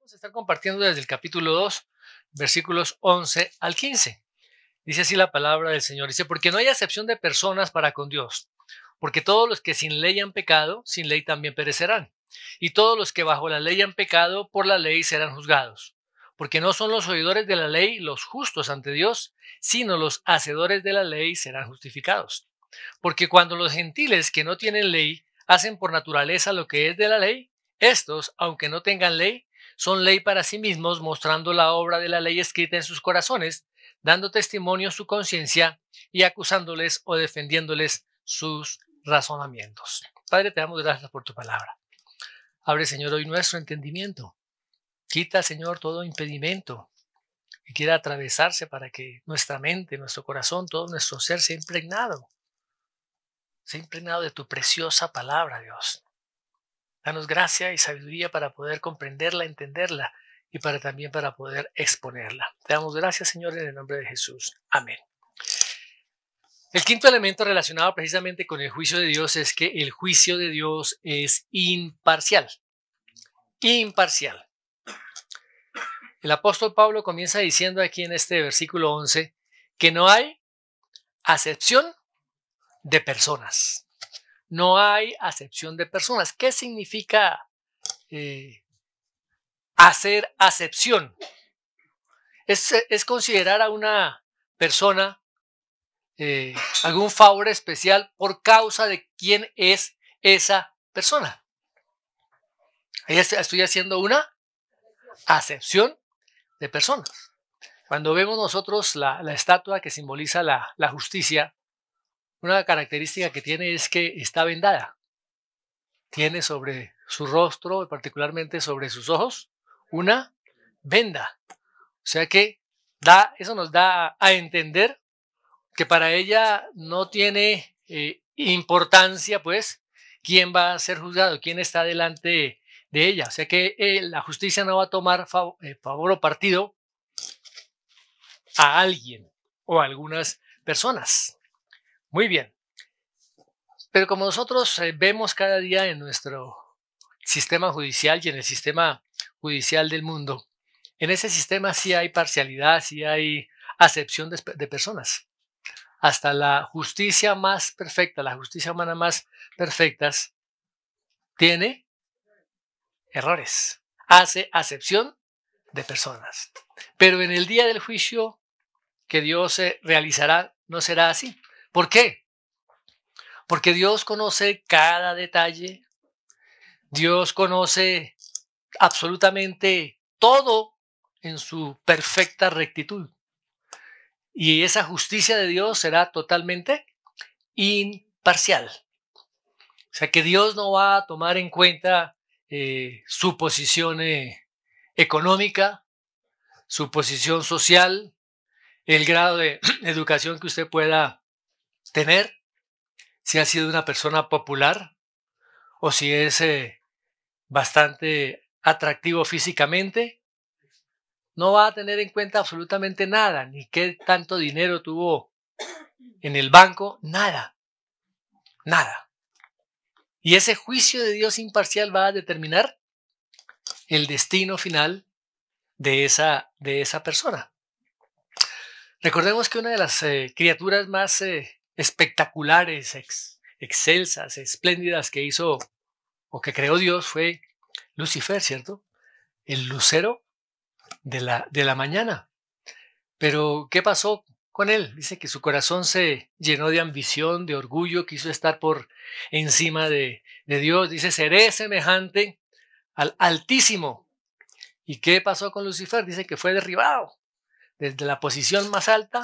Vamos a estar compartiendo desde el capítulo 2, versículos 11 al 15. Dice así la palabra del Señor. Dice, porque no hay acepción de personas para con Dios, porque todos los que sin ley han pecado, sin ley también perecerán. Y todos los que bajo la ley han pecado, por la ley serán juzgados. Porque no son los oidores de la ley los justos ante Dios, sino los hacedores de la ley serán justificados. Porque cuando los gentiles que no tienen ley hacen por naturaleza lo que es de la ley, estos, aunque no tengan ley, son ley para sí mismos, mostrando la obra de la ley escrita en sus corazones, dando testimonio su conciencia y acusándoles o defendiéndoles sus razonamientos. Padre, te damos gracias por tu palabra. Abre, Señor, hoy nuestro entendimiento. Quita, Señor, todo impedimento que quiera atravesarse para que nuestra mente, nuestro corazón, todo nuestro ser sea impregnado de tu preciosa palabra, Dios. Danos gracia y sabiduría para poder comprenderla, entenderla y también para poder exponerla. Te damos gracias, Señor, en el nombre de Jesús. Amén. El quinto elemento relacionado precisamente con el juicio de Dios es que el juicio de Dios es imparcial. Imparcial. El apóstol Pablo comienza diciendo aquí en este versículo 11 que no hay acepción de personas. No hay acepción de personas. ¿Qué significa hacer acepción? Es considerar a una persona algún favor especial por causa de quién es esa persona. Ahí estoy haciendo una acepción de personas. Cuando vemos nosotros la estatua que simboliza la justicia, una característica que tiene es que está vendada. Tiene sobre su rostro, particularmente sobre sus ojos, una venda. O sea que eso nos da a entender que para ella no tiene importancia, pues, quién va a ser juzgado, quién está delante de ella. O sea que la justicia no va a tomar favor o partido a alguien o a algunas personas. Muy bien. Pero como nosotros vemos cada día en nuestro sistema judicial y en el sistema judicial del mundo, en ese sistema sí hay parcialidad, sí hay acepción de personas. Hasta la justicia más perfecta, la justicia humana más perfecta, tiene errores, hace acepción de personas. Pero en el día del juicio que Dios realizará, no será así. ¿Por qué? Porque Dios conoce cada detalle, Dios conoce absolutamente todo en su perfecta rectitud. Y esa justicia de Dios será totalmente imparcial. O sea que Dios no va a tomar en cuenta su posición económica, su posición social, el grado de educación que usted pueda tener, si ha sido una persona popular o si es bastante atractivo físicamente. No va a tener en cuenta absolutamente nada, ni qué tanto dinero tuvo en el banco, nada. Y ese juicio de Dios imparcial va a determinar el destino final de esa persona. Recordemos que una de las criaturas más espectaculares, excelsas, espléndidas que hizo o que creó Dios fue Lucifer, ¿cierto? El lucero de la mañana. Pero ¿qué pasó con él? Dice que su corazón se llenó de ambición, de orgullo, quiso estar por encima de Dios. Dice, seré semejante al Altísimo. ¿Y qué pasó con Lucifer? Dice que fue derribado desde la posición más alta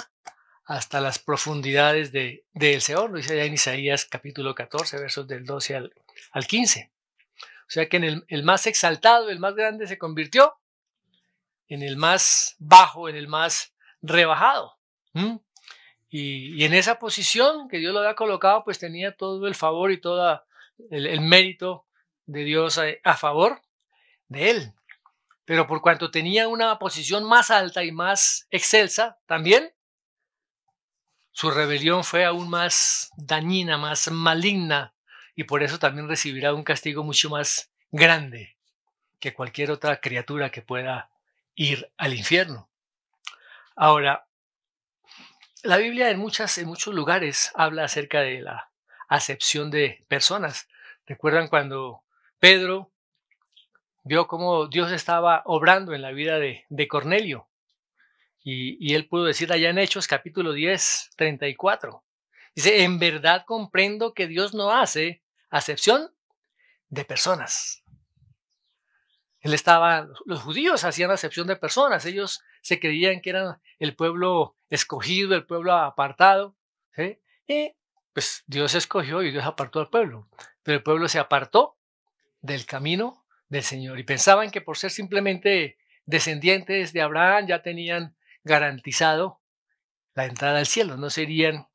hasta las profundidades del Seol. Lo dice allá en Isaías capítulo 14, versos del 12 al 15. O sea que en el más exaltado, el más grande, se convirtió en el más bajo, en el más rebajado. Y en esa posición que Dios lo había colocado, pues tenía todo el favor y todo el mérito de Dios a favor de él. Pero por cuanto tenía una posición más alta y más excelsa, también su rebelión fue aún más dañina, más maligna, y por eso también recibirá un castigo mucho más grande. que cualquier otra criatura que pueda ir al infierno. Ahora, la Biblia en muchos lugares habla acerca de la acepción de personas. ¿Recuerdan cuando Pedro vio cómo Dios estaba obrando en la vida de Cornelio? Y él pudo decir allá en Hechos capítulo 10, 34. Dice, en verdad comprendo que Dios no hace acepción de personas. Los judíos hacían acepción de personas. Ellos se creían que eran el pueblo escogido, el pueblo apartado. ¿Sí? Y pues Dios escogió y Dios apartó al pueblo. Pero el pueblo se apartó del camino del Señor y pensaban que por ser simplemente descendientes de Abraham ya tenían garantizado la entrada al cielo, no serían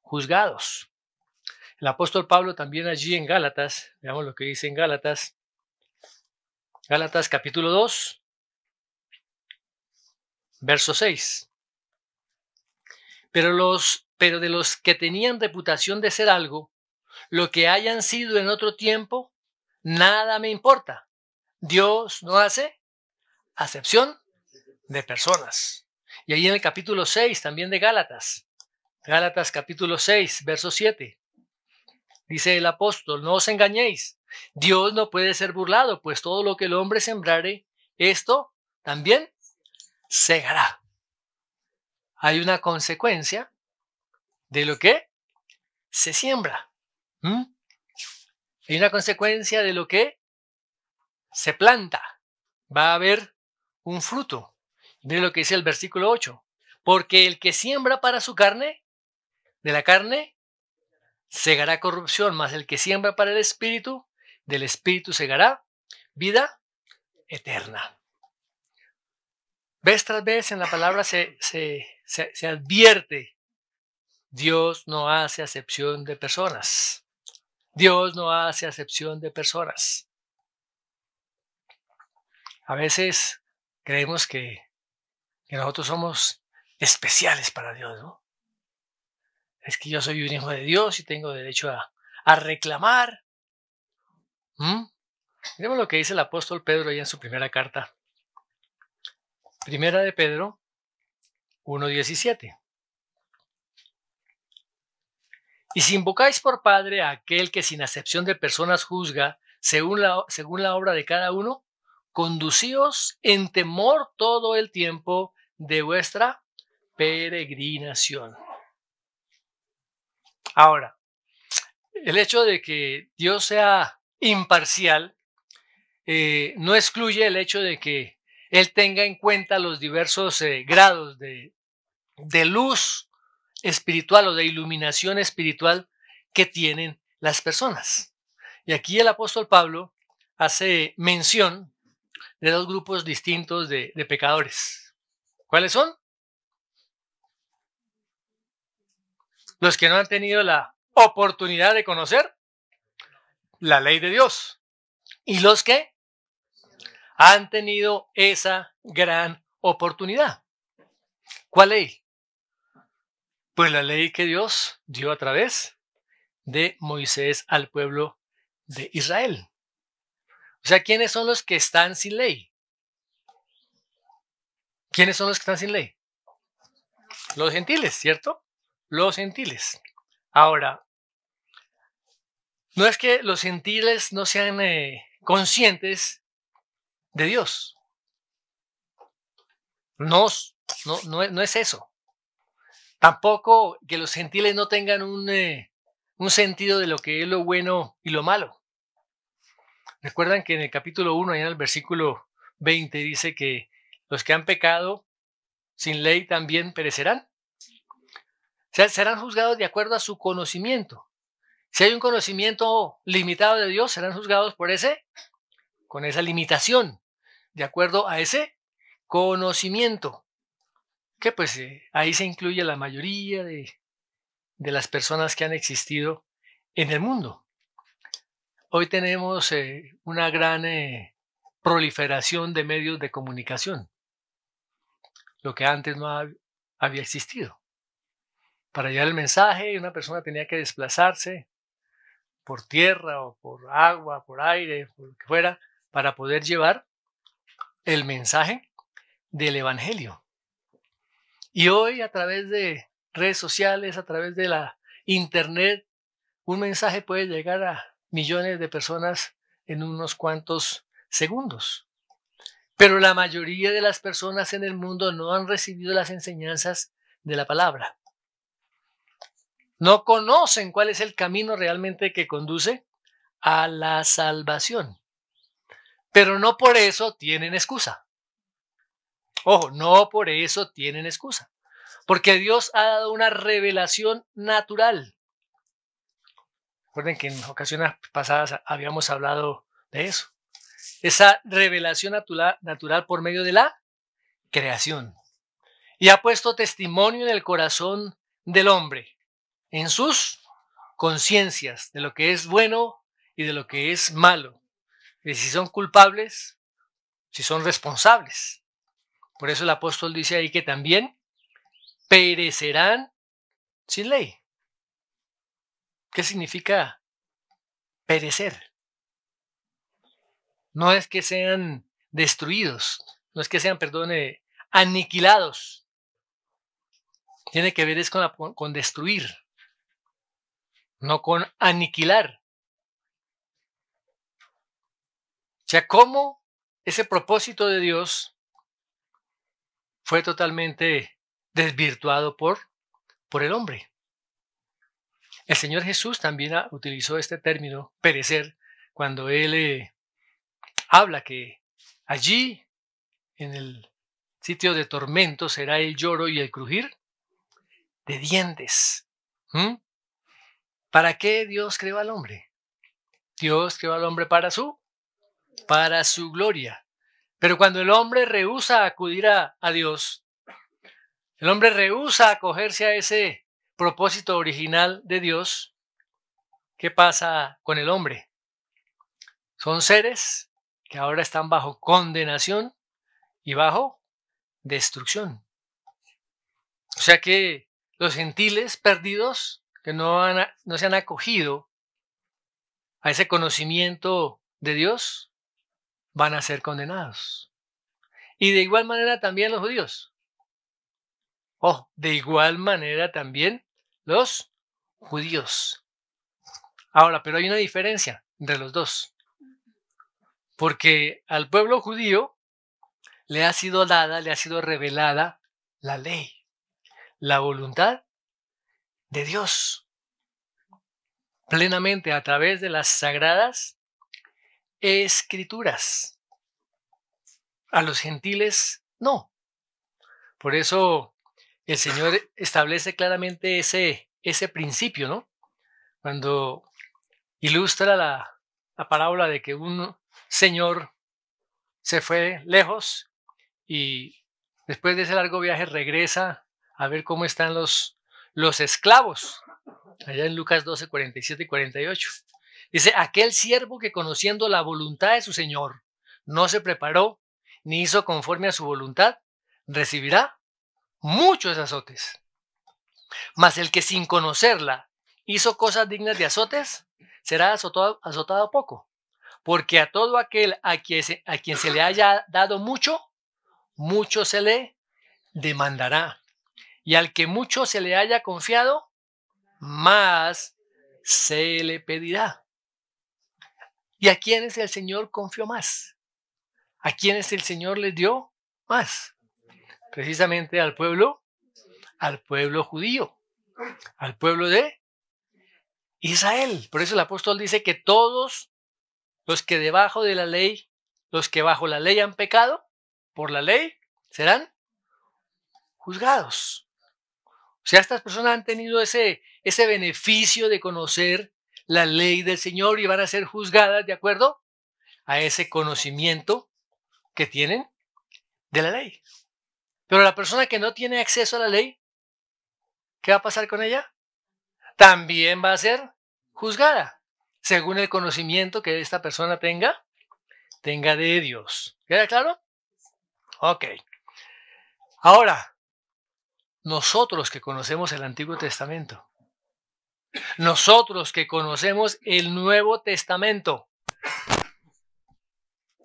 juzgados. El apóstol Pablo también allí en Gálatas, veamos lo que dice en Gálatas capítulo 2, verso 6. Pero de los que tenían reputación de ser algo, lo que hayan sido en otro tiempo, nada me importa. Dios no hace acepción de personas. Y ahí en el capítulo 6 también de Gálatas capítulo 6, verso 7, dice el apóstol, no os engañéis, Dios no puede ser burlado, pues todo lo que el hombre sembrare, esto también segará. Hay una consecuencia de lo que se siembra. Hay una consecuencia de lo que se planta. Va a haber un fruto. Mire lo que dice el versículo 8. Porque el que siembra para su carne, de la carne segará corrupción, mas el que siembra para el espíritu, del espíritu segará vida eterna. Vez tras vez en la palabra se advierte, Dios no hace acepción de personas. Dios no hace acepción de personas. A veces creemos que nosotros somos especiales para Dios, ¿no? Es que yo soy un hijo de Dios y tengo derecho a reclamar. Miremos lo que dice el apóstol Pedro ahí en su primera carta. Primera de Pedro 1:17. Y si invocáis por Padre a aquel que sin acepción de personas juzga, según la obra de cada uno, conducíos en temor todo el tiempo de vuestra peregrinación. Ahora, el hecho de que Dios sea imparcial no excluye el hecho de que Él tenga en cuenta los diversos grados de luz espiritual o de iluminación espiritual que tienen las personas. Y aquí el apóstol Pablo hace mención de dos grupos distintos de pecadores. ¿Cuáles son? Los que no han tenido la oportunidad de conocer la ley de Dios y los que han tenido esa gran oportunidad. ¿Cuál ley? Pues la ley que Dios dio a través de Moisés al pueblo de Israel. O sea, ¿quiénes son los que están sin ley? ¿Quiénes son los que están sin ley? Los gentiles, ¿cierto? Los gentiles. Ahora, no es que los gentiles no sean conscientes de Dios. No es eso. Tampoco que los gentiles no tengan un sentido de lo que es lo bueno y lo malo. Recuerdan que en el capítulo 1, en el versículo 20, dice que los que han pecado sin ley también perecerán. O sea, serán juzgados de acuerdo a su conocimiento. Si hay un conocimiento limitado de Dios, serán juzgados con esa limitación, de acuerdo a ese conocimiento. Que pues ahí se incluye la mayoría de las personas que han existido en el mundo. Hoy tenemos una gran proliferación de medios de comunicación, lo que antes no había existido. Para llevar el mensaje, una persona tenía que desplazarse por tierra o por agua, por aire, por lo que fuera, para poder llevar el mensaje del Evangelio. Y hoy, a través de redes sociales, a través de la internet, un mensaje puede llegar a millones de personas en unos cuantos segundos. Pero la mayoría de las personas en el mundo no han recibido las enseñanzas de la palabra. No conocen cuál es el camino realmente que conduce a la salvación. Pero no por eso tienen excusa. Ojo, no por eso tienen excusa. Porque Dios ha dado una revelación natural. Recuerden que en ocasiones pasadas habíamos hablado de eso. Esa revelación natural por medio de la creación. Y ha puesto testimonio en el corazón del hombre, en sus conciencias, de lo que es bueno y de lo que es malo, de si son culpables, si son responsables. Por eso el apóstol dice ahí que también perecerán sin ley. ¿Qué significa perecer? No es que sean destruidos, no es que sean, aniquilados. Tiene que ver es con destruir, no con aniquilar. O sea, cómo ese propósito de Dios fue totalmente desvirtuado por el hombre. El Señor Jesús también utilizó este término, perecer, cuando Él habla que allí, en el sitio de tormento, será el lloro y el crujir de dientes. ¿Para qué Dios creó al hombre? Dios creó al hombre para su gloria. Pero cuando el hombre rehúsa acudir a Dios, el hombre rehúsa acogerse a ese propósito original de Dios, ¿qué pasa con el hombre? Son seres que ahora están bajo condenación y bajo destrucción. O sea que los gentiles perdidos que no se han acogido a ese conocimiento de Dios van a ser condenados. Y de igual manera también los judíos. De igual manera también los judíos. Ahora, pero hay una diferencia entre los dos. Porque al pueblo judío le ha sido revelada la ley, la voluntad de Dios, plenamente a través de las sagradas escrituras. A los gentiles no. Por eso el Señor establece claramente ese principio, ¿no? Cuando ilustra la parábola de que un señor se fue lejos y después de ese largo viaje regresa a ver cómo están los esclavos. Allá en Lucas 12, 47 y 48. Dice, aquel siervo que conociendo la voluntad de su señor no se preparó ni hizo conforme a su voluntad, recibirá muchos azotes. Mas el que sin conocerla hizo cosas dignas de azotes, será azotado poco. Porque a todo aquel a quien se le haya dado mucho, mucho se le demandará. Y al que mucho se le haya confiado, más se le pedirá. ¿Y a quiénes el Señor confió más? ¿A quiénes el Señor les dio más? Precisamente al pueblo judío, al pueblo de Israel. Por eso el apóstol dice que todos los que debajo de la ley, los que bajo la ley han pecado, por la ley serán juzgados. O sea, estas personas han tenido ese beneficio de conocer la ley del Señor y van a ser juzgadas de acuerdo a ese conocimiento que tienen de la ley. Pero la persona que no tiene acceso a la ley, ¿qué va a pasar con ella? También va a ser juzgada, según el conocimiento que esta persona tenga de Dios. ¿Queda claro? Ok. Ahora, nosotros que conocemos el Antiguo Testamento, nosotros que conocemos el Nuevo Testamento,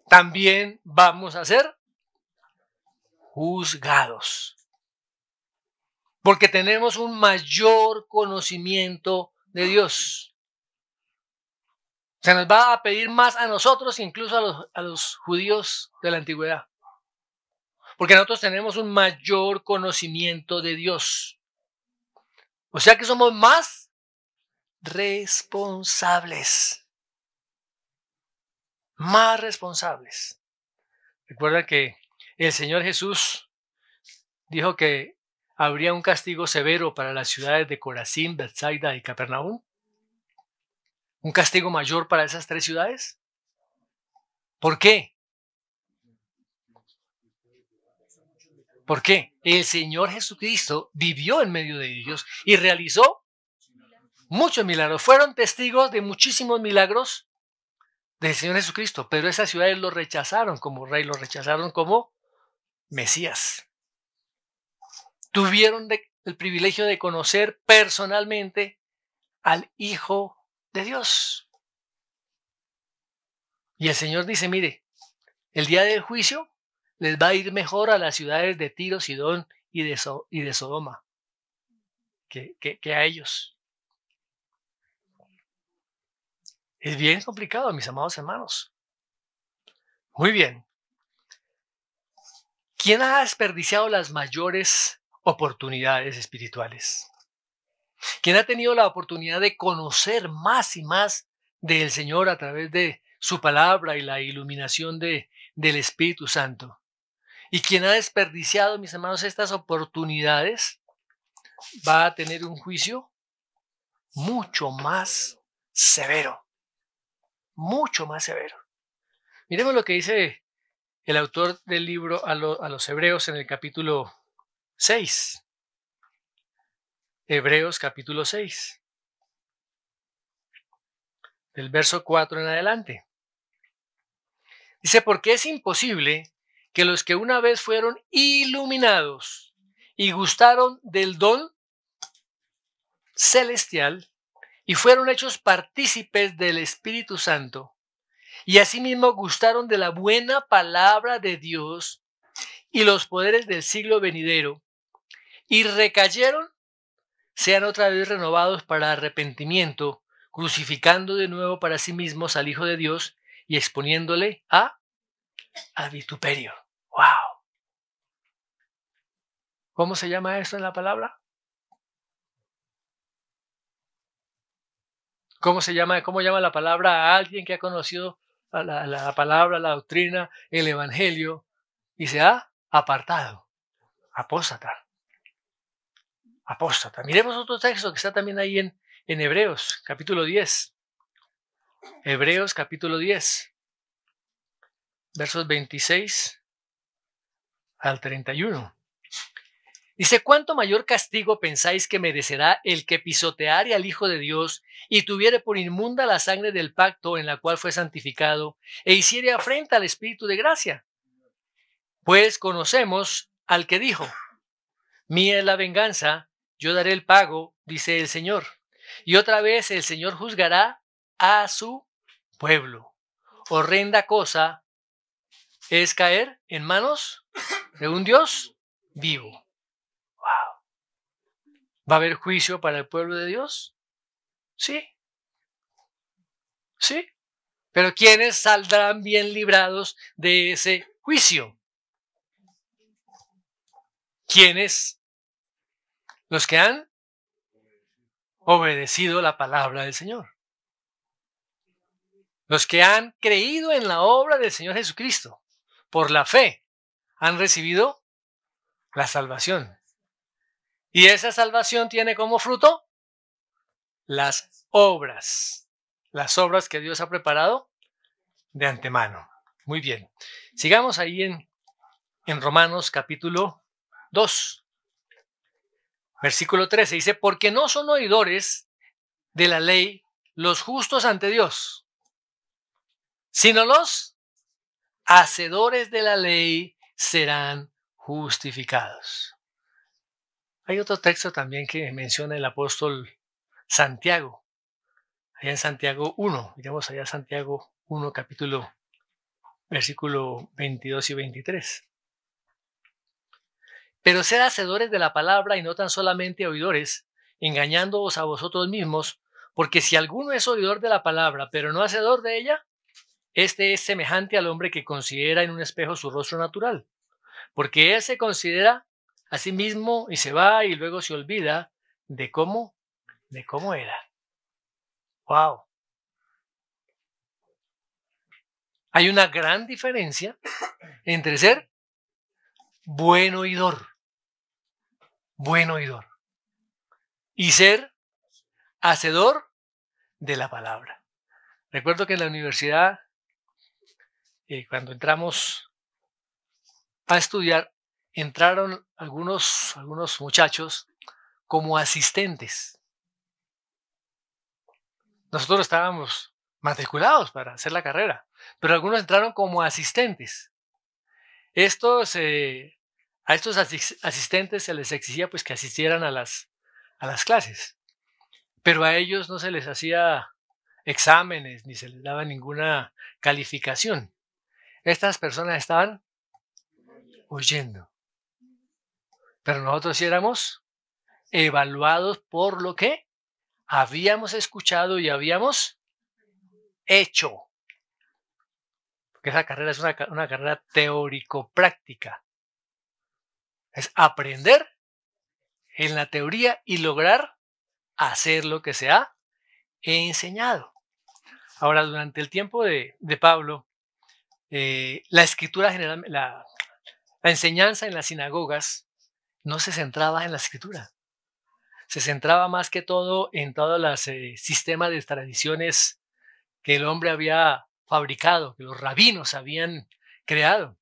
también vamos a ser juzgados. Porque tenemos un mayor conocimiento de Dios. Se nos va a pedir más a nosotros, incluso a los judíos de la antigüedad. Porque nosotros tenemos un mayor conocimiento de Dios. O sea que somos más responsables. Más responsables. Recuerda que el Señor Jesús dijo que habría un castigo severo para las ciudades de Corazín, Betsaida y Capernaum. ¿Un castigo mayor para esas 3 ciudades? ¿Por qué? ¿Por qué? El Señor Jesucristo vivió en medio de ellos y realizó muchos milagros. Fueron testigos de muchísimos milagros del Señor Jesucristo, pero esas ciudades lo rechazaron como rey, lo rechazaron como Mesías. Tuvieron el privilegio de conocer personalmente al Hijo de Dios. Y el Señor dice, mire, el día del juicio les va a ir mejor a las ciudades de Tiro, Sidón y de Sodoma que a ellos. Es bien complicado, mis amados hermanos. Muy bien. ¿Quién ha desperdiciado las mayores oportunidades espirituales? ¿Quién ha tenido la oportunidad de conocer más y más del Señor a través de su palabra y la iluminación del Espíritu Santo? Y quien ha desperdiciado, mis hermanos, estas oportunidades va a tener un juicio mucho más severo. Mucho más severo. Miremos lo que dice el autor del libro a los Hebreos en el capítulo 6. Hebreos capítulo 6. Del verso 4 en adelante. Dice, porque es imposible que los que una vez fueron iluminados y gustaron del don celestial y fueron hechos partícipes del Espíritu Santo y asimismo gustaron de la buena palabra de Dios y los poderes del siglo venidero y recayeron, sean otra vez renovados para arrepentimiento, crucificando de nuevo para sí mismos al Hijo de Dios y exponiéndole a vituperio. ¡Wow! ¿Cómo se llama esto en la palabra? ¿Cómo llama la palabra a alguien que ha conocido la palabra, la doctrina, el evangelio y se ha apartado? Apóstata. Apóstata. Miremos otro texto que está también ahí en Hebreos, capítulo 10. Hebreos, capítulo 10. Versos 26 al 31. Dice, ¿cuánto mayor castigo pensáis que merecerá el que pisoteare al Hijo de Dios y tuviere por inmunda la sangre del pacto en la cual fue santificado e hiciere afrenta al Espíritu de gracia? Pues conocemos al que dijo, mía es la venganza, yo daré el pago, dice el Señor. Y otra vez el Señor juzgará a su pueblo. Horrenda cosa es caer en manos de un Dios vivo. Wow. ¿Va a haber juicio para el pueblo de Dios? Sí. Sí. Pero ¿quiénes saldrán bien librados de ese juicio? ¿Quiénes? Los que han obedecido la palabra del Señor. Los que han creído en la obra del Señor Jesucristo. Por la fe han recibido la salvación. Y esa salvación tiene como fruto las obras que Dios ha preparado de antemano. Muy bien. Sigamos ahí en Romanos capítulo 2, versículo 13. Dice, porque no son oidores de la ley los justos ante Dios, sino los hacedores de la ley serán justificados. Hay otro texto también que menciona el apóstol Santiago. Allá en Santiago 1, miremos allá Santiago 1, capítulo versículo 22 y 23. Pero sed hacedores de la palabra y no tan solamente oidores, engañándoos a vosotros mismos, porque si alguno es oidor de la palabra, pero no hacedor de ella, este es semejante al hombre que considera en un espejo su rostro natural, porque él se considera a sí mismo y se va y luego se olvida de cómo era. Wow. Hay una gran diferencia entre ser buen oidor, y ser hacedor de la palabra. Recuerdo que en la universidad, cuando entramos a estudiar, entraron algunos muchachos como asistentes. Nosotros estábamos matriculados para hacer la carrera, pero algunos entraron como asistentes. A estos asistentes se les exigía pues que asistieran a las clases, pero a ellos no se les hacía exámenes ni se les daba ninguna calificación. Estas personas estaban oyendo, pero nosotros sí éramos evaluados por lo que habíamos escuchado y habíamos hecho. Porque esa carrera es una carrera teórico-práctica. Es aprender en la teoría y lograr hacer lo que se ha enseñado. Ahora, durante el tiempo de Pablo, la escritura general, la enseñanza en las sinagogas no se centraba en la escritura. Se centraba más que todo en todos los sistemas de tradiciones que el hombre había fabricado, que los rabinos habían creado.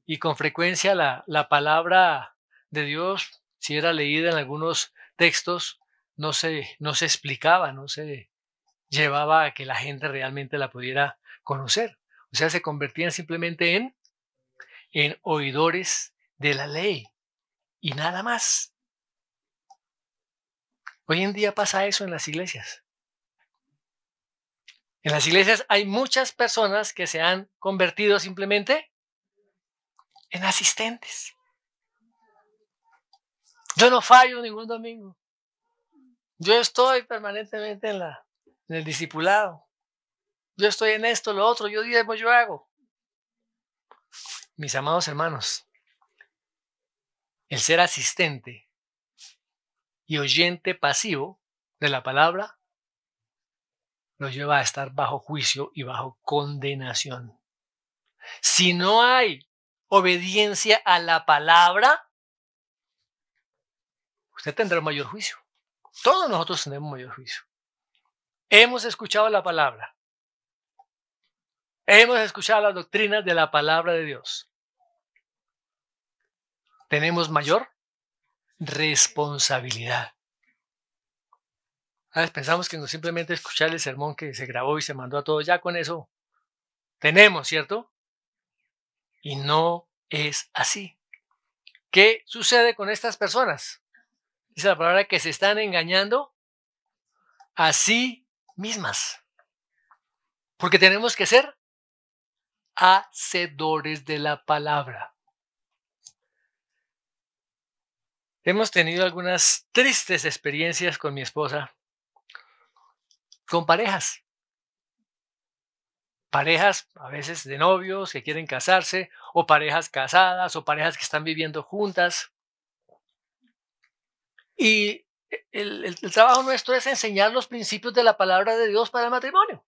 Y con frecuencia la palabra de Dios, si era leída en algunos textos, no se explicaba, no se llevaba a que la gente realmente la pudiera conocer. O sea, se convertían simplemente en oidores de la ley y nada más. Hoy en día pasa eso en las iglesias. En las iglesias hay muchas personas que se han convertido simplemente en asistentes. Yo no fallo ningún domingo. Yo estoy permanentemente en el discipulado. Yo estoy en esto, lo otro, yo diezmo, yo hago. Mis amados hermanos, el ser asistente y oyente pasivo de la palabra nos lleva a estar bajo juicio y bajo condenación. Si no hay obediencia a la palabra, usted tendrá un mayor juicio. Todos nosotros tenemos mayor juicio. Hemos escuchado la palabra. Hemos escuchado las doctrinas de la palabra de Dios. Tenemos mayor responsabilidad. A veces pensamos que no simplemente escuchar el sermón que se grabó y se mandó a todos, ya con eso tenemos, ¿cierto? Y no es así. ¿Qué sucede con estas personas? Dice la palabra que se están engañando a sí mismas. Porque tenemos que ser hacedores de la palabra. Hemos tenido algunas tristes experiencias con mi esposa, con parejas. Parejas a veces de novios que quieren casarse, o parejas casadas, o parejas que están viviendo juntas. Y el trabajo nuestro es enseñar los principios de la palabra de Dios para el matrimonio.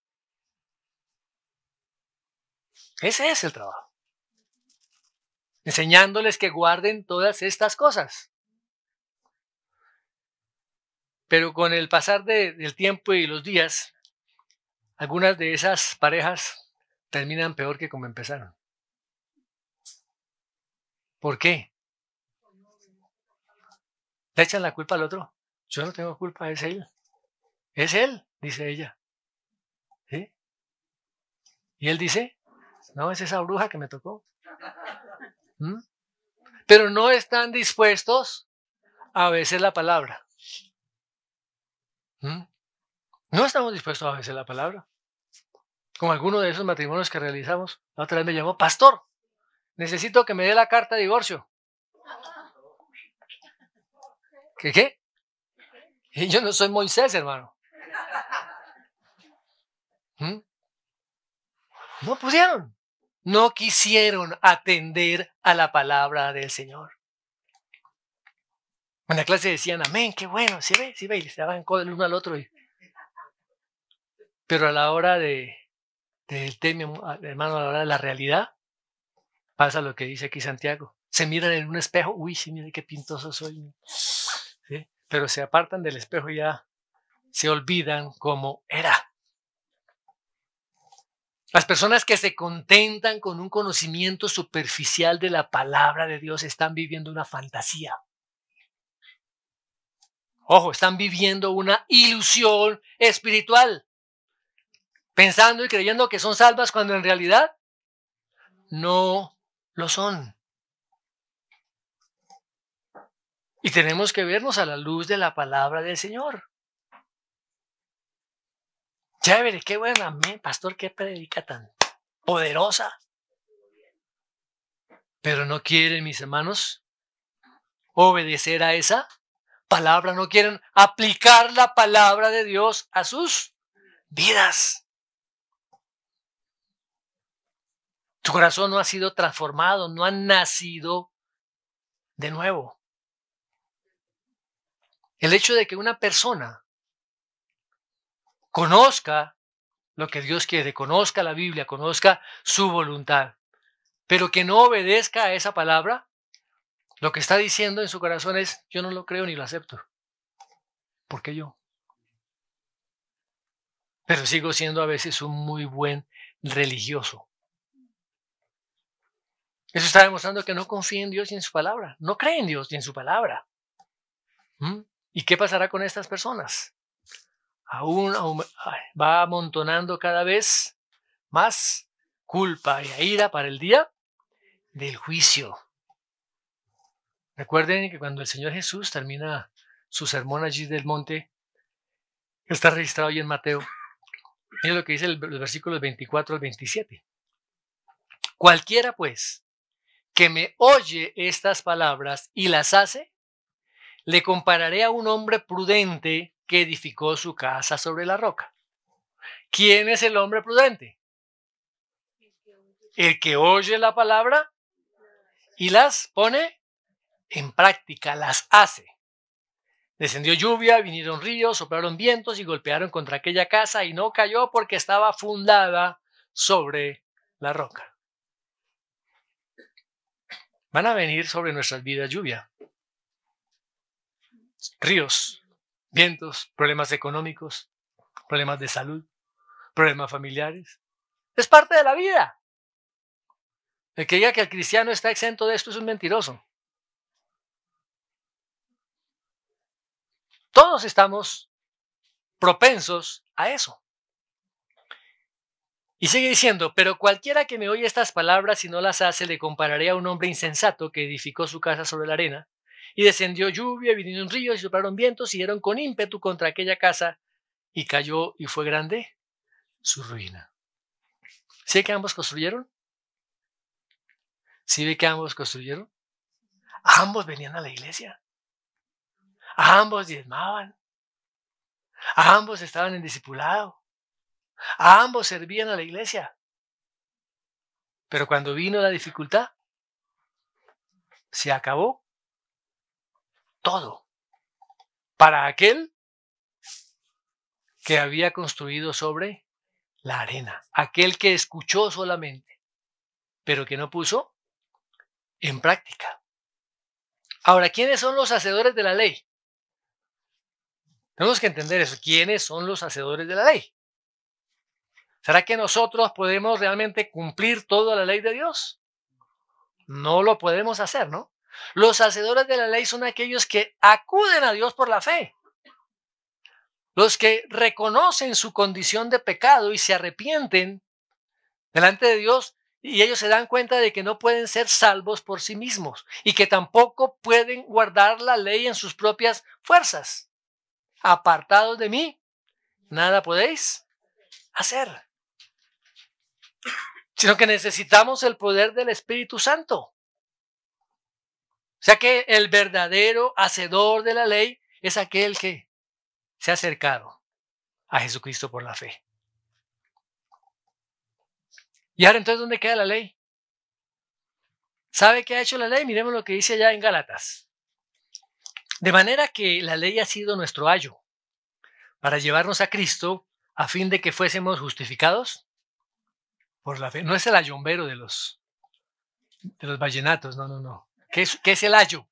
Ese es el trabajo. Enseñándoles que guarden todas estas cosas. Pero con el pasar del tiempo y los días, algunas de esas parejas terminan peor que como empezaron. ¿Por qué? Le echan la culpa al otro. Yo no tengo culpa, es él. Es él, dice ella. ¿Sí? Y él dice, no, es esa bruja que me tocó. ¿Mm? Pero no están dispuestos a obedecer la palabra. ¿Mm? No estamos dispuestos a obedecer la palabra. Como alguno de esos matrimonios que realizamos, la otra vez me llamó, pastor, necesito que me dé la carta de divorcio. ¿Qué? Y yo no soy Moisés, hermano. ¿Mm? No pusieron. No quisieron atender a la palabra del Señor. En la clase decían, amén, qué bueno, sí ve, y se daban el uno al otro. Pero a la hora del tema, hermano, a la hora de la realidad, pasa lo que dice aquí Santiago. Se miran en un espejo, uy, sí, mire qué pintoso soy. ¿Sí? Pero se apartan del espejo y ya se olvidan cómo era. Las personas que se contentan con un conocimiento superficial de la palabra de Dios están viviendo una fantasía. Ojo, están viviendo una ilusión espiritual, pensando y creyendo que son salvas cuando en realidad no lo son. Y tenemos que vernos a la luz de la palabra del Señor. Chévere, qué bueno, amén, pastor, qué predica tan poderosa. Pero no quieren, mis hermanos, obedecer a esa palabra, no quieren aplicar la palabra de Dios a sus vidas. Su corazón no ha sido transformado, no ha nacido de nuevo. El hecho de que una persona conozca lo que Dios quiere, conozca la Biblia, conozca su voluntad, pero que no obedezca a esa palabra, lo que está diciendo en su corazón es, yo no lo creo ni lo acepto. ¿Por qué yo? Pero sigo siendo a veces un muy buen religioso. Eso está demostrando que no confía en Dios y en su palabra. No cree en Dios y en su palabra. ¿Y qué pasará con estas personas? Va amontonando cada vez más culpa y ira para el día del juicio. Recuerden que cuando el Señor Jesús termina su sermón allí del monte, está registrado ahí en Mateo, miren lo que dice los versículos 24 al 27. Cualquiera, pues, que me oye estas palabras y las hace, le compararé a un hombre prudente que edificó su casa sobre la roca. ¿Quién es el hombre prudente? El que oye la palabra y las pone en práctica, las hace. Descendió lluvia, vinieron ríos, soplaron vientos y golpearon contra aquella casa y no cayó porque estaba fundada sobre la roca. Van a venir sobre nuestras vidas lluvia, ríos, vientos, problemas económicos, problemas de salud, problemas familiares. Es parte de la vida. El que diga que el cristiano está exento de esto es un mentiroso. Todos estamos propensos a eso. Y sigue diciendo, pero cualquiera que me oye estas palabras y no las hace, le compararé a un hombre insensato que edificó su casa sobre la arena, y descendió lluvia, vinieron ríos y soplaron vientos, y dieron con ímpetu contra aquella casa, y cayó y fue grande su ruina. ¿Sí que ambos construyeron? ¿Sí ve que ambos construyeron? Ambos venían a la iglesia. Ambos diezmaban. Ambos estaban en discipulado. Ambos servían a la iglesia. Pero cuando vino la dificultad, se acabó todo. Para aquel que había construido sobre la arena. Aquel que escuchó solamente, pero que no puso en práctica. Ahora, ¿quiénes son los hacedores de la ley? Tenemos que entender eso. ¿Quiénes son los hacedores de la ley? ¿Será que nosotros podemos realmente cumplir toda la ley de Dios? No lo podemos hacer, ¿no? Los hacedores de la ley son aquellos que acuden a Dios por la fe. Los que reconocen su condición de pecado y se arrepienten delante de Dios, y ellos se dan cuenta de que no pueden ser salvos por sí mismos y que tampoco pueden guardar la ley en sus propias fuerzas. Apartados de mí, nada podéis hacer. sino que necesitamos el poder del Espíritu Santo. O sea que el verdadero hacedor de la ley es aquel que se ha acercado a Jesucristo por la fe. Y ahora entonces, ¿dónde queda la ley? ¿Sabe qué ha hecho la ley? Miremos lo que dice allá en Gálatas. De manera que la ley ha sido nuestro ayo para llevarnos a Cristo a fin de que fuésemos justificados por la fe. No es el ayombero de los vallenatos, no. ¿Qué es el ayo?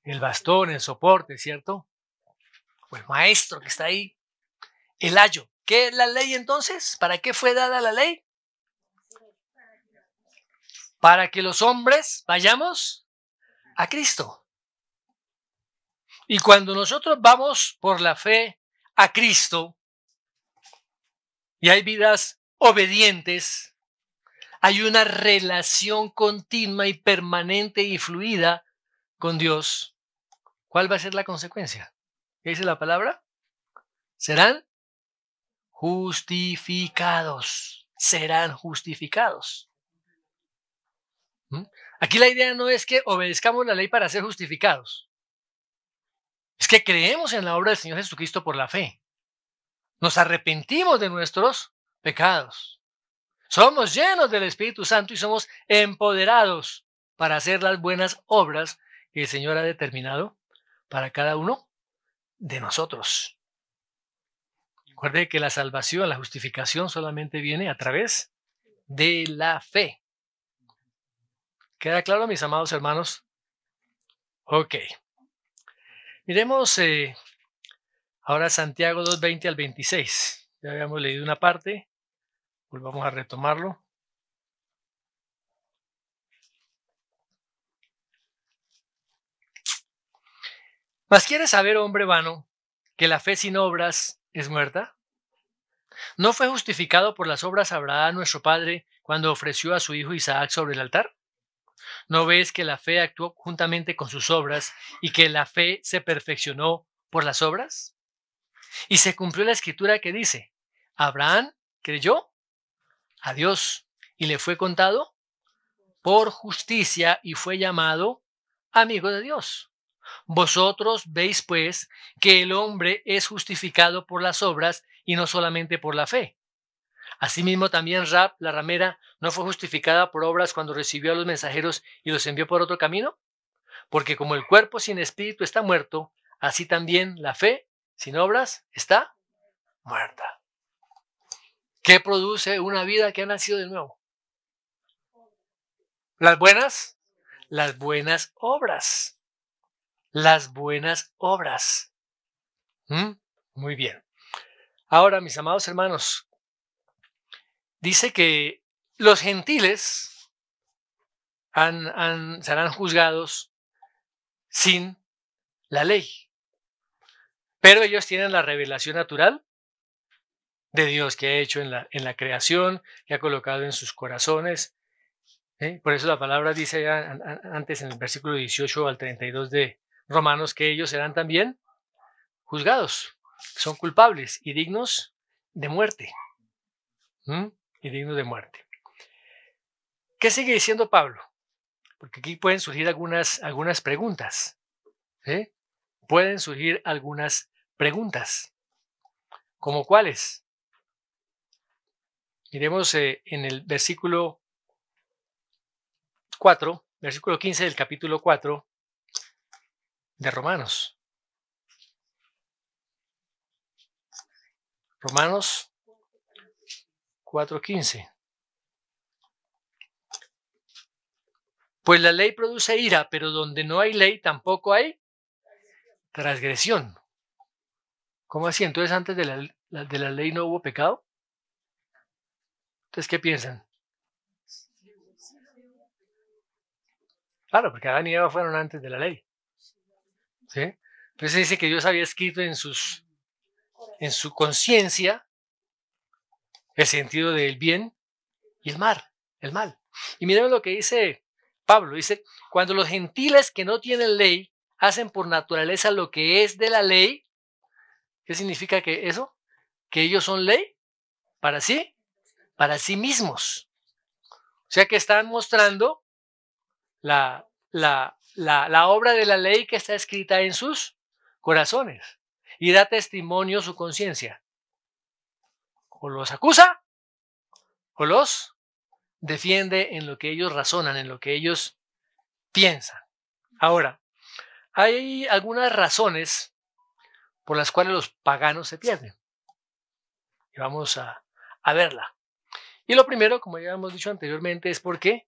El bastón, el soporte, ¿cierto? O el maestro que está ahí. El ayo. ¿Qué es la ley entonces? ¿Para qué fue dada la ley? Para que los hombres vayamos a Cristo. Y cuando nosotros vamos por la fe a Cristo y hay vidas obedientes, hay una relación continua y permanente y fluida con Dios. ¿Cuál va a ser la consecuencia? ¿Qué dice la palabra? Serán justificados. Serán justificados. Aquí la idea no es que obedezcamos la ley para ser justificados. Es que creemos en la obra del Señor Jesucristo por la fe. Nos arrepentimos de nuestros pecados. Somos llenos del Espíritu Santo y somos empoderados para hacer las buenas obras que el Señor ha determinado para cada uno de nosotros. Recuerde que la salvación, la justificación solamente viene a través de la fe. ¿Queda claro, mis amados hermanos? Ok. Miremos ahora Santiago 2:20 al 26. Ya habíamos leído una parte. Volvamos a retomarlo. ¿Mas quieres saber, hombre vano, que la fe sin obras es muerta? ¿No fue justificado por las obras Abraham, nuestro padre, cuando ofreció a su hijo Isaac sobre el altar? ¿No ves que la fe actuó juntamente con sus obras y que la fe se perfeccionó por las obras? Y se cumplió la escritura que dice, Abraham creyó a Dios y le fue contado por justicia y fue llamado amigo de Dios. Vosotros veis pues que el hombre es justificado por las obras y no solamente por la fe. Asimismo también Rahab, la ramera, ¿no fue justificada por obras cuando recibió a los mensajeros y los envió por otro camino? Porque como el cuerpo sin espíritu está muerto, así también la fe sin obras está muerta. ¿Qué produce una vida que ha nacido de nuevo? Las buenas obras. Las buenas obras. Muy bien. Ahora, mis amados hermanos, dice que los gentiles serán juzgados sin la ley, pero ellos tienen la revelación natural de Dios que ha hecho en la creación, que ha colocado en sus corazones. Por eso la palabra dice ya antes en el versículo 18 al 32 de Romanos que ellos serán también juzgados, son culpables y dignos de muerte. Y dignos de muerte. ¿Qué sigue diciendo Pablo? Porque aquí pueden surgir algunas preguntas. Pueden surgir algunas preguntas. ¿Cómo cuáles? Miremos en el versículo 4, versículo 15 del capítulo 4 de Romanos. Romanos 4:15. Pues la ley produce ira, pero donde no hay ley tampoco hay transgresión. ¿Cómo así? Entonces antes de la ley no hubo pecado. Entonces, ¿qué piensan? Claro, porque Adán y Eva fueron antes de la ley. ¿Sí? Entonces dice que Dios había escrito en su conciencia el sentido del bien y el mal. Y miremos lo que dice Pablo. Dice, cuando los gentiles que no tienen ley hacen por naturaleza lo que es de la ley, ¿qué significa que eso? ¿Que ellos son ley? para sí mismos. O sea que están mostrando la obra de la ley que está escrita en sus corazones y da testimonio su conciencia. O los acusa o los defiende en lo que ellos razonan, en lo que ellos piensan. Ahora, hay algunas razones por las cuales los paganos se pierden. Y vamos a verla. Y lo primero, como ya hemos dicho anteriormente, es porque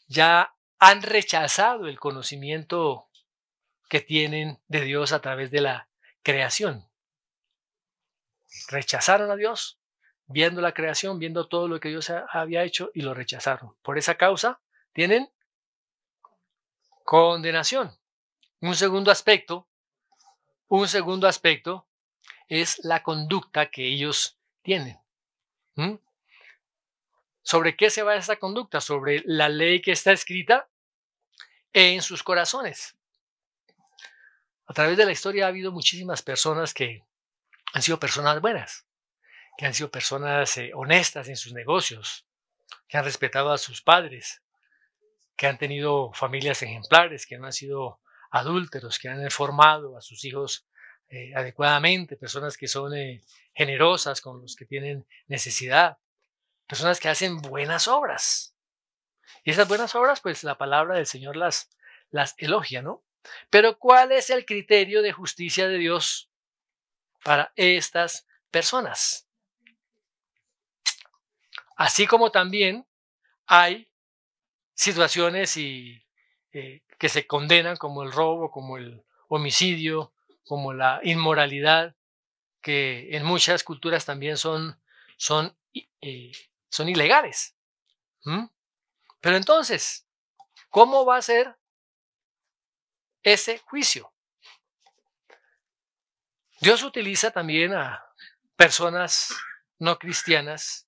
ya han rechazado el conocimiento que tienen de Dios a través de la creación. Rechazaron a Dios, viendo la creación, viendo todo lo que Dios había hecho y lo rechazaron. Por esa causa tienen condenación. Un segundo aspecto es la conducta que ellos tienen. ¿Sobre qué se basa esa conducta? Sobre la ley que está escrita en sus corazones. A través de la historia ha habido muchísimas personas que han sido personas buenas, que han sido personas honestas en sus negocios, que han respetado a sus padres, que han tenido familias ejemplares, que no han sido adúlteros, que han formado a sus hijos adecuadamente, personas que son generosas con los que tienen necesidad, personas que hacen buenas obras. Y esas buenas obras, pues la palabra del Señor las elogia, ¿no? Pero ¿cuál es el criterio de justicia de Dios para estas personas? Así como también hay situaciones que se condenan, como el robo, como el homicidio, como la inmoralidad, que en muchas culturas también son ilegales. Pero entonces, ¿cómo va a ser ese juicio? Dios utiliza también a personas no cristianas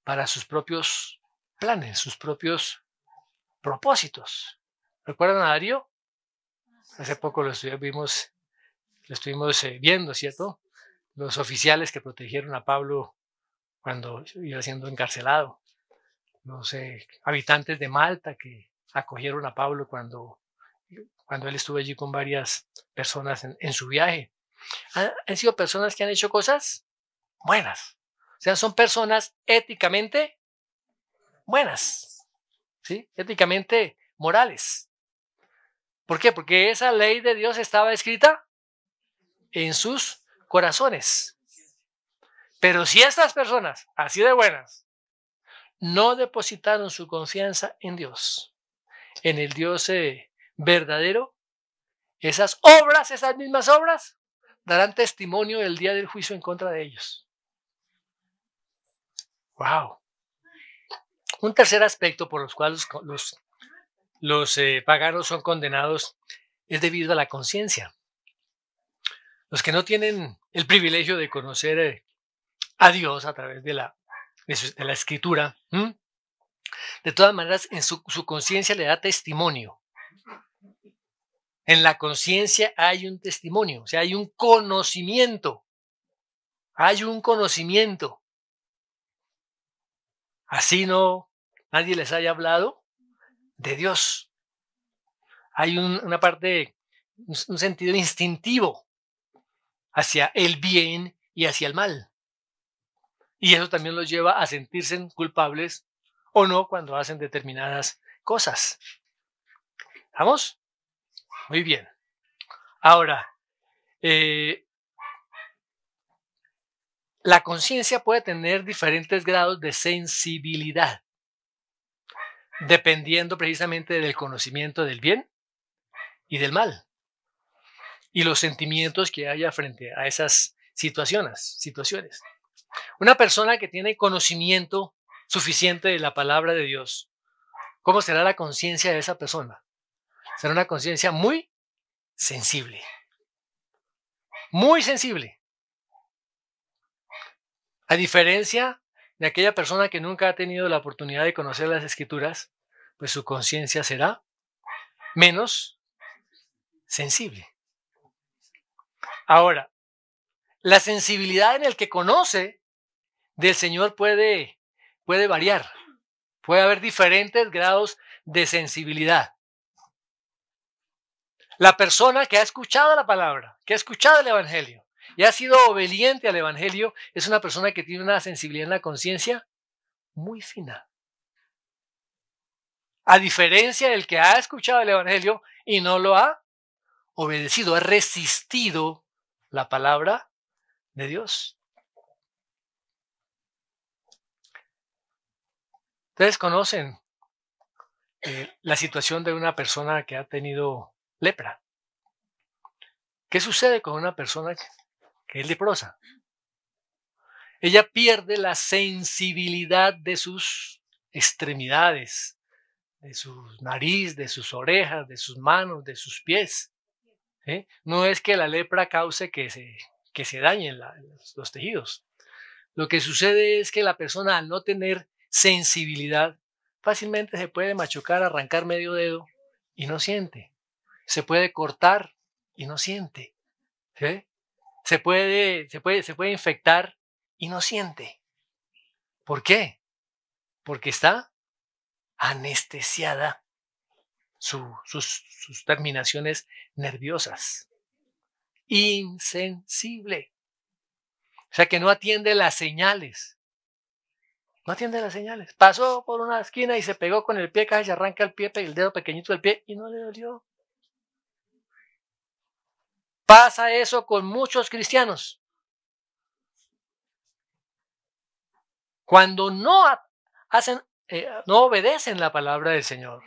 para sus propios planes, sus propios propósitos. ¿Recuerdan a Darío? Hace poco lo estuvimos viendo, ¿cierto? Los oficiales que protegieron a Pablo cuando iba siendo encarcelado. Los habitantes de Malta que acogieron a Pablo cuando él estuvo allí con varias personas en su viaje. Han sido personas que han hecho cosas buenas. O sea, son personas éticamente buenas, ¿sí? Éticamente morales. ¿Por qué? Porque esa ley de Dios estaba escrita en sus corazones. Pero si estas personas, así de buenas, no depositaron su confianza en Dios, en el Dios verdadero, esas mismas obras, darán testimonio el día del juicio en contra de ellos. ¡Wow! Un tercer aspecto por los cuales los paganos son condenados es debido a la conciencia. Los que no tienen el privilegio de conocer a Dios a través de la escritura, de todas maneras en su conciencia le da testimonio. En la conciencia hay un testimonio, o sea, hay un conocimiento. Hay un conocimiento. Así nadie les haya hablado de Dios. Hay una parte, un sentido instintivo hacia el bien y hacia el mal. Y eso también los lleva a sentirse culpables o no cuando hacen determinadas cosas. ¿Vamos? Muy bien. Ahora, la conciencia puede tener diferentes grados de sensibilidad, dependiendo precisamente del conocimiento del bien y del mal, y los sentimientos que haya frente a esas situaciones. Una persona que tiene conocimiento suficiente de la palabra de Dios, ¿cómo será la conciencia de esa persona? Será una conciencia muy sensible. Muy sensible. A diferencia de aquella persona que nunca ha tenido la oportunidad de conocer las Escrituras, pues su conciencia será menos sensible. Ahora, la sensibilidad en el que conoce del Señor puede variar. Puede haber diferentes grados de sensibilidad. La persona que ha escuchado la palabra, que ha escuchado el Evangelio y ha sido obediente al Evangelio, es una persona que tiene una sensibilidad en la conciencia muy fina. A diferencia del que ha escuchado el Evangelio y no lo ha obedecido, ha resistido la palabra de Dios. Ustedes conocen la situación de una persona que ha tenido lepra. ¿Qué sucede con una persona que es leprosa? Ella pierde la sensibilidad de sus extremidades, de su nariz, de sus orejas, de sus manos, de sus pies. ¿Sí? No es que la lepra cause que se dañen los tejidos. Lo que sucede es que la persona, al no tener sensibilidad, fácilmente se puede machucar, arrancar medio dedo y no siente. Se puede cortar y no siente. ¿Sí? Se puede infectar y no siente. ¿Por qué? Porque está anestesiada sus terminaciones nerviosas. Insensible. O sea que no atiende las señales. No atiende las señales. Pasó por una esquina y se pegó con el pie, casi se arranca el pie, el dedo pequeñito del pie y no le dolió. Pasa eso con muchos cristianos. Cuando no obedecen la palabra del Señor,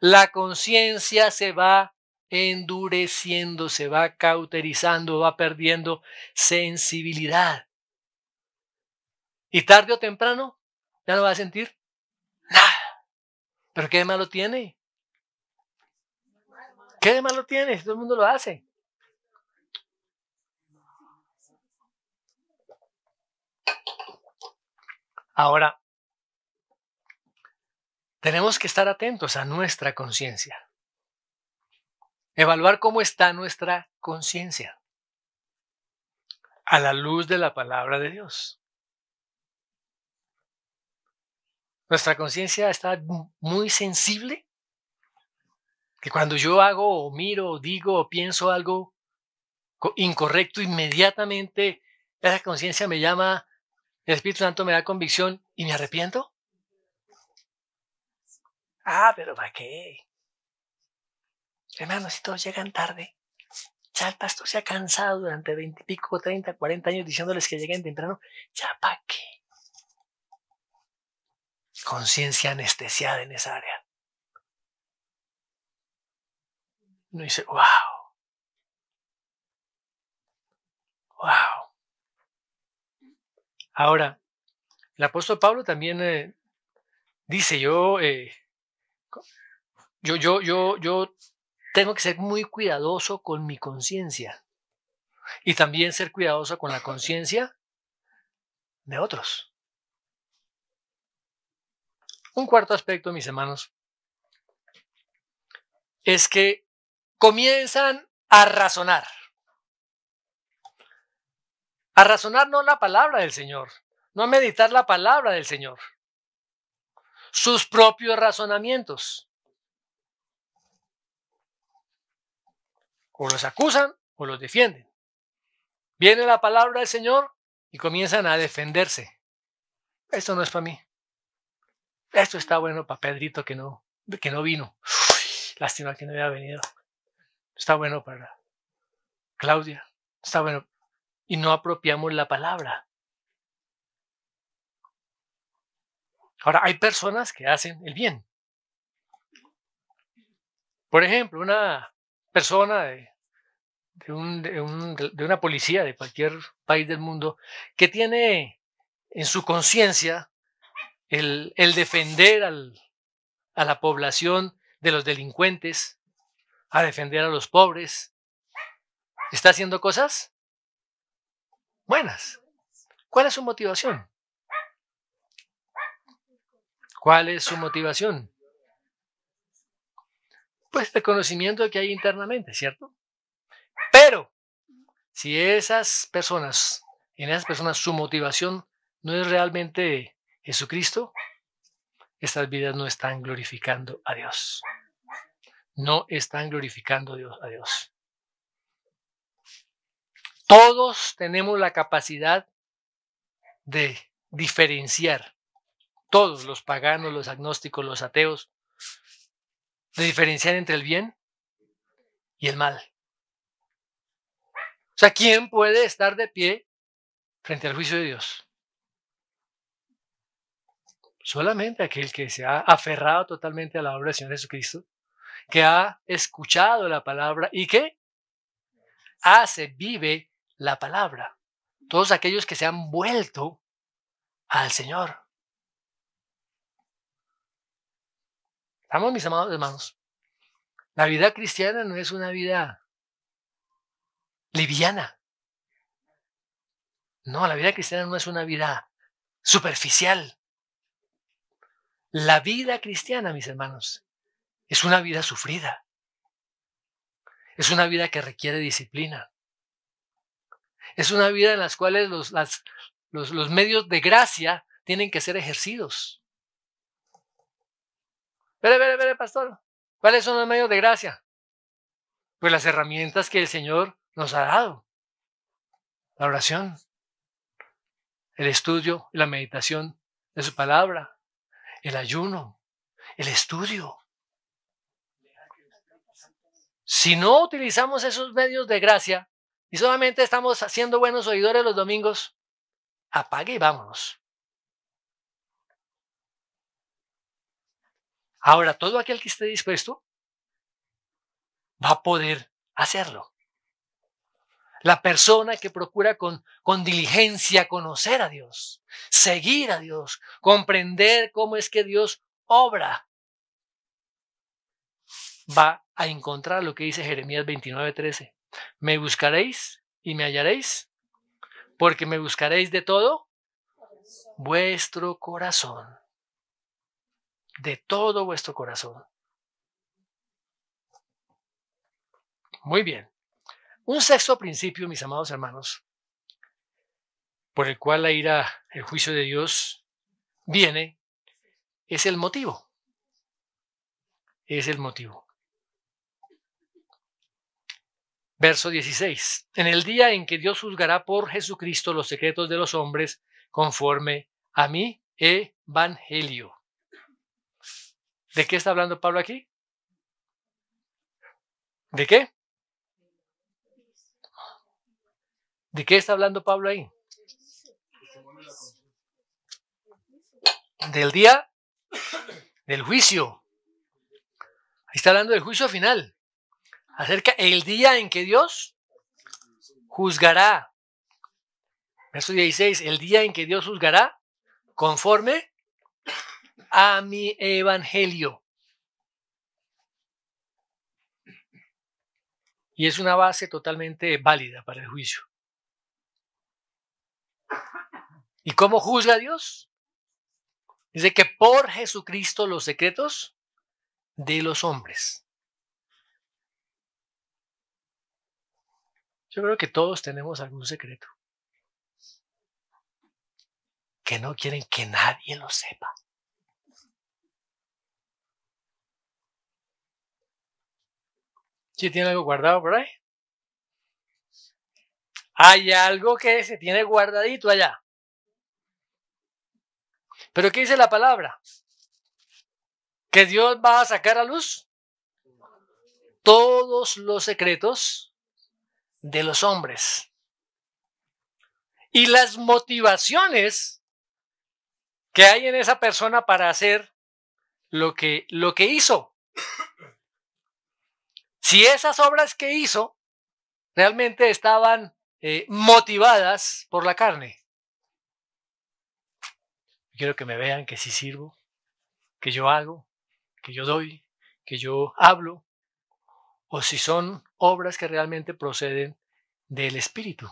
la conciencia se va endureciendo, se va cauterizando, va perdiendo sensibilidad. Y tarde o temprano ya no va a sentir nada. ¿Pero qué de malo tiene? ¿Qué de malo tiene? Todo el mundo lo hace. Ahora, tenemos que estar atentos a nuestra conciencia. Evaluar cómo está nuestra conciencia a la luz de la palabra de Dios. Nuestra conciencia está muy sensible, que cuando yo hago o miro o digo o pienso algo incorrecto, inmediatamente esa conciencia me llama, el Espíritu Santo me da convicción y me arrepiento. Pero ¿para qué? Hermanos, si todos llegan tarde, ya el pastor se ha cansado durante 20 y pico, 30, 40 años diciéndoles que lleguen temprano, ¿ya para qué? Conciencia anestesiada en esa área. Uno dice, wow. Ahora, el apóstol Pablo también dice, yo tengo que ser muy cuidadoso con mi conciencia y también ser cuidadoso con la conciencia de otros. Un cuarto aspecto, mis hermanos, es que comienzan a razonar. A razonar no la palabra del Señor, no a meditar la palabra del Señor. Sus propios razonamientos. O los acusan o los defienden. Viene la palabra del Señor y comienzan a defenderse. Esto no es para mí. Esto está bueno para Pedrito que no vino. Lástima que no había venido. Está bueno para Claudia. Está bueno. Y no apropiamos la palabra. Ahora, hay personas que hacen el bien. Por ejemplo, una persona de una policía de cualquier país del mundo que tiene en su conciencia el defender a la población de los delincuentes, a defender a los pobres, está haciendo cosas buenas. ¿Cuál es su motivación? ¿Cuál es su motivación? Pues el conocimiento que hay internamente, ¿cierto? Pero si en esas personas su motivación no es realmente Jesucristo, estas vidas no están glorificando a Dios. No están glorificando a Dios. Todos tenemos la capacidad de diferenciar, todos los paganos, los agnósticos, los ateos, de diferenciar entre el bien y el mal. O sea, ¿quién puede estar de pie frente al juicio de Dios? Solamente aquel que se ha aferrado totalmente a la obra del Señor Jesucristo, que ha escuchado la palabra y que vive la palabra. Todos aquellos que se han vuelto al Señor. Vamos, mis amados hermanos. La vida cristiana no es una vida liviana. No, la vida cristiana no es una vida superficial. La vida cristiana, mis hermanos, es una vida sufrida. Es una vida que requiere disciplina. Es una vida en la cual los medios de gracia tienen que ser ejercidos. Espere, pastor. ¿Cuáles son los medios de gracia? Pues las herramientas que el Señor nos ha dado. La oración, el estudio y la meditación de su palabra, el ayuno, el estudio. Si no utilizamos esos medios de gracia y solamente estamos haciendo buenos oidores los domingos, apague y vámonos. Ahora, todo aquel que esté dispuesto va a poder hacerlo. La persona que procura con diligencia conocer a Dios, seguir a Dios, comprender cómo es que Dios obra, va a encontrar lo que dice Jeremías 29:13. Me buscaréis y me hallaréis, porque me buscaréis de todo vuestro corazón. De todo vuestro corazón. Muy bien. Un sexto principio, mis amados hermanos, por el cual el juicio de Dios viene, es el motivo. Es el motivo. Verso 16. En el día en que Dios juzgará por Jesucristo los secretos de los hombres conforme a mi evangelio. ¿De qué está hablando Pablo aquí? ¿De qué? ¿De qué está hablando Pablo ahí? Del día del juicio. Ahí está hablando del juicio final. Acerca el día en que Dios juzgará. Verso 16. El día en que Dios juzgará conforme a mi evangelio. Y es una base totalmente válida para el juicio. ¿Y cómo juzga Dios? Dice que por Jesucristo los secretos de los hombres. Yo creo que todos tenemos algún secreto que no quieren que nadie lo sepa. ¿Sí tiene algo guardado por ahí? Hay algo que se tiene guardadito allá. ¿Pero qué dice la palabra? ¿Que Dios va a sacar a luz todos los secretos de los hombres? Y las motivaciones que hay en esa persona para hacer lo que hizo. Si esas obras que hizo realmente estaban motivadas por la carne. Quiero que me vean que sí sirvo, que yo hago, que yo doy, que yo hablo, o si son obras que realmente proceden del Espíritu.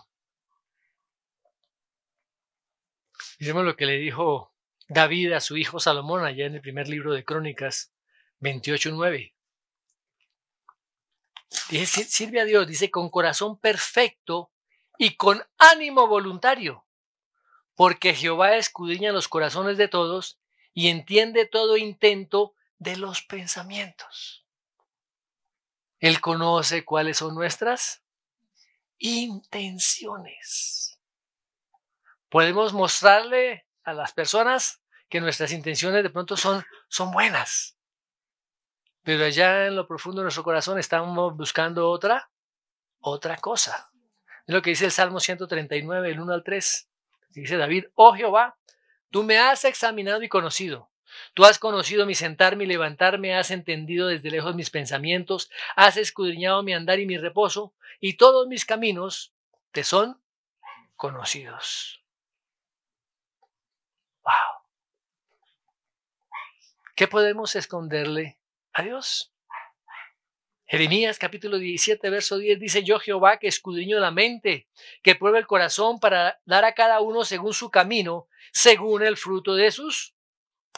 Miremos lo que le dijo David a su hijo Salomón allá en el primer libro de Crónicas 28:9. Dice, sirve a Dios, dice, con corazón perfecto y con ánimo voluntario, porque Jehová escudriña los corazones de todos y entiende todo intento de los pensamientos. Él conoce cuáles son nuestras intenciones. Podemos mostrarle a las personas que nuestras intenciones de pronto son buenas, pero allá en lo profundo de nuestro corazón estamos buscando otra cosa. Es lo que dice el Salmo 139, el 1 al 3. Dice David: oh Jehová, tú me has examinado y conocido. Tú has conocido mi sentarme y levantarme, has entendido desde lejos mis pensamientos, has escudriñado mi andar y mi reposo, y todos mis caminos te son conocidos. ¡Wow! ¿Qué podemos esconderle a Dios? Jeremías capítulo 17, verso 10 dice: yo Jehová, que escudriño la mente, que prueba el corazón para dar a cada uno según su camino, según el fruto de sus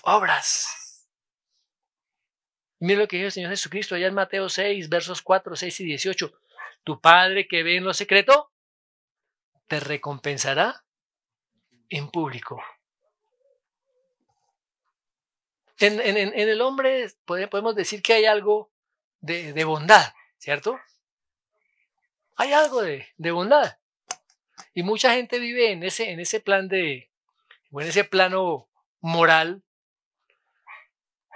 obras. Y mira lo que dijo el Señor Jesucristo allá en Mateo 6, versos 4, 6 y 18. Tu Padre que ve en lo secreto, te recompensará en público. En el hombre podemos decir que hay algo de bondad, ¿cierto? Hay algo de bondad. Y mucha gente vive en ese plan o en ese plano moral,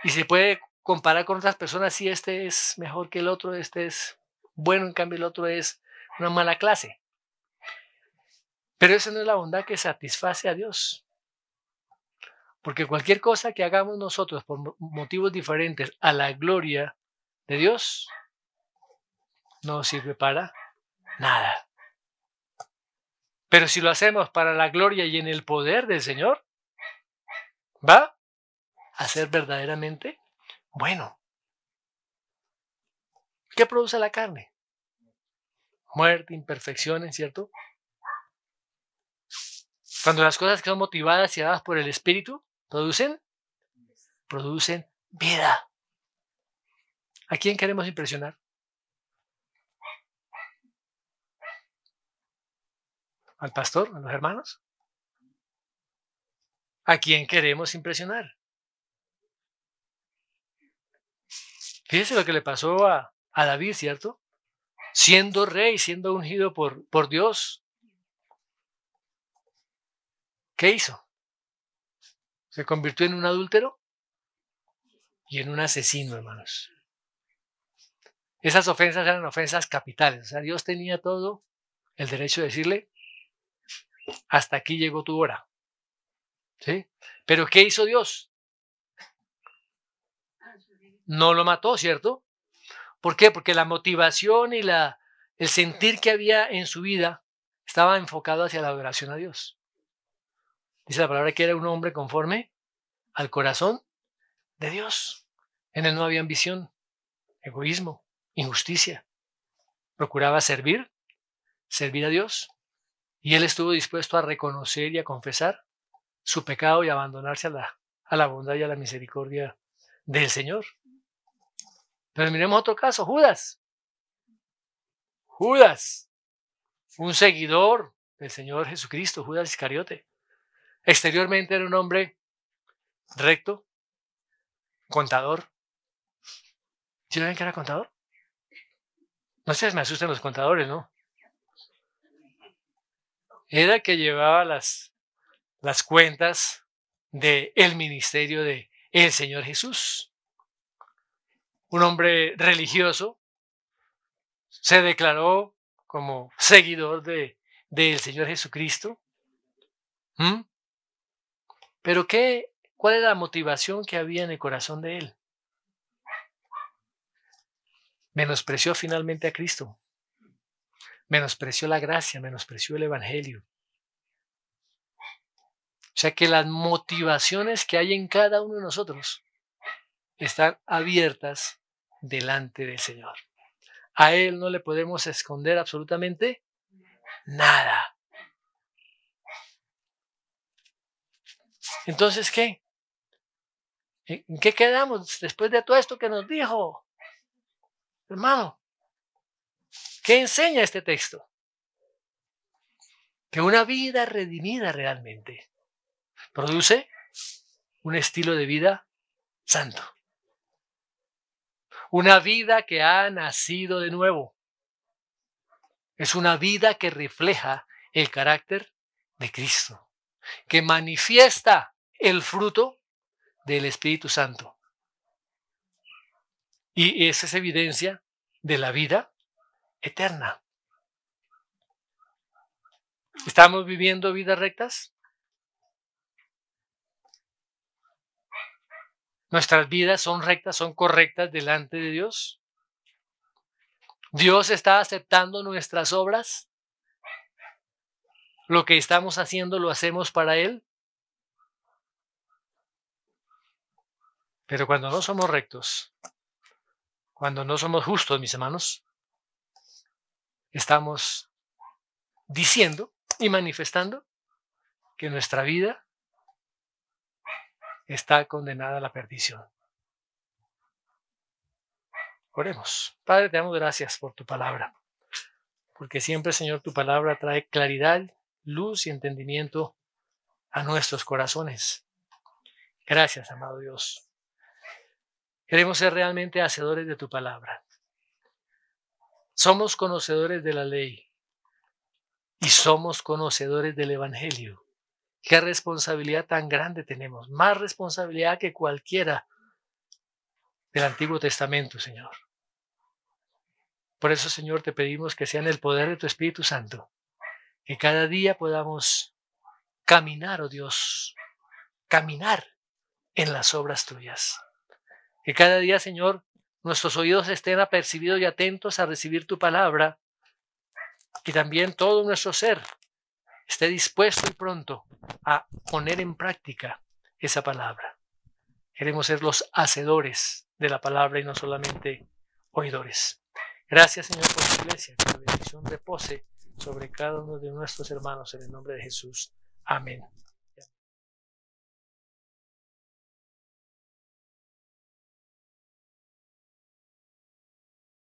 y se puede comparar con otras personas si este es mejor que el otro, este es bueno, en cambio el otro es una mala clase. Pero esa no es la bondad que satisface a Dios. Porque cualquier cosa que hagamos nosotros por motivos diferentes a la gloria de Dios no sirve para nada. Pero si lo hacemos para la gloria y en el poder del Señor, va a ser verdaderamente bueno. ¿Qué produce la carne? Muerte, imperfecciones, ¿cierto? Cuando las cosas que son motivadas y dadas por el Espíritu producen vida. ¿A quién queremos impresionar? ¿Al pastor? ¿A los hermanos? ¿A quién queremos impresionar? Fíjese lo que le pasó a David, ¿cierto? Siendo rey, siendo ungido por Dios. ¿Qué hizo? Se convirtió en un adúltero y en un asesino, hermanos. Esas ofensas eran ofensas capitales. O sea, Dios tenía todo el derecho de decirle: hasta aquí llegó tu hora. ¿Sí? Pero ¿qué hizo Dios? No lo mató, ¿cierto? ¿Por qué? Porque la motivación y el sentir que había en su vida estaba enfocado hacia la adoración a Dios. Dice la palabra que era un hombre conforme al corazón de Dios. En él no había ambición, egoísmo, injusticia. Procuraba servir a Dios. Y él estuvo dispuesto a reconocer y a confesar su pecado y a abandonarse a la bondad y a la misericordia del Señor. Pero miremos otro caso: Judas. Judas, un seguidor del Señor Jesucristo, Judas Iscariote. Exteriormente era un hombre recto, contador. ¿Sí ven que era contador? No sé, me asustan los contadores, ¿no? Era el que llevaba las cuentas del ministerio de el Señor Jesús. Un hombre religioso, se declaró como seguidor del Señor Jesucristo. Pero ¿cuál era la motivación que había en el corazón de él? Menospreció finalmente a Cristo. Menospreció la gracia, menospreció el Evangelio. O sea que las motivaciones que hay en cada uno de nosotros están abiertas delante del Señor. A Él no le podemos esconder absolutamente nada. Entonces, ¿qué? ¿En qué quedamos después de todo esto que nos dijo? Hermano, ¿qué enseña este texto? que una vida redimida realmente produce un estilo de vida santo. Una vida que ha nacido de nuevo. Es una vida que refleja el carácter de Cristo, que manifiesta el fruto del Espíritu Santo. Y esa es evidencia de la vida eterna. ¿Estamos viviendo vidas rectas? ¿Nuestras vidas son rectas, son correctas delante de Dios? ¿Dios está aceptando nuestras obras? ¿Lo que estamos haciendo lo hacemos para Él? Pero cuando no somos rectos, cuando no somos justos, mis hermanos, estamos diciendo y manifestando que nuestra vida está condenada a la perdición. Oremos. Padre, te damos gracias por tu palabra, porque siempre, Señor, tu palabra trae claridad, luz y entendimiento a nuestros corazones. Gracias, amado Dios. Queremos ser realmente hacedores de tu palabra. Somos conocedores de la ley y somos conocedores del Evangelio. Qué responsabilidad tan grande tenemos, más responsabilidad que cualquiera del Antiguo Testamento, Señor. Por eso, Señor, te pedimos que sea en el poder de tu Espíritu Santo, que cada día podamos caminar, oh Dios, caminar en las obras tuyas. Que cada día, Señor, nuestros oídos estén apercibidos y atentos a recibir tu palabra, y también todo nuestro ser esté dispuesto y pronto a poner en práctica esa palabra. Queremos ser los hacedores de la palabra y no solamente oidores. Gracias, Señor, por tu iglesia. Que la bendición repose sobre cada uno de nuestros hermanos en el nombre de Jesús. Amén.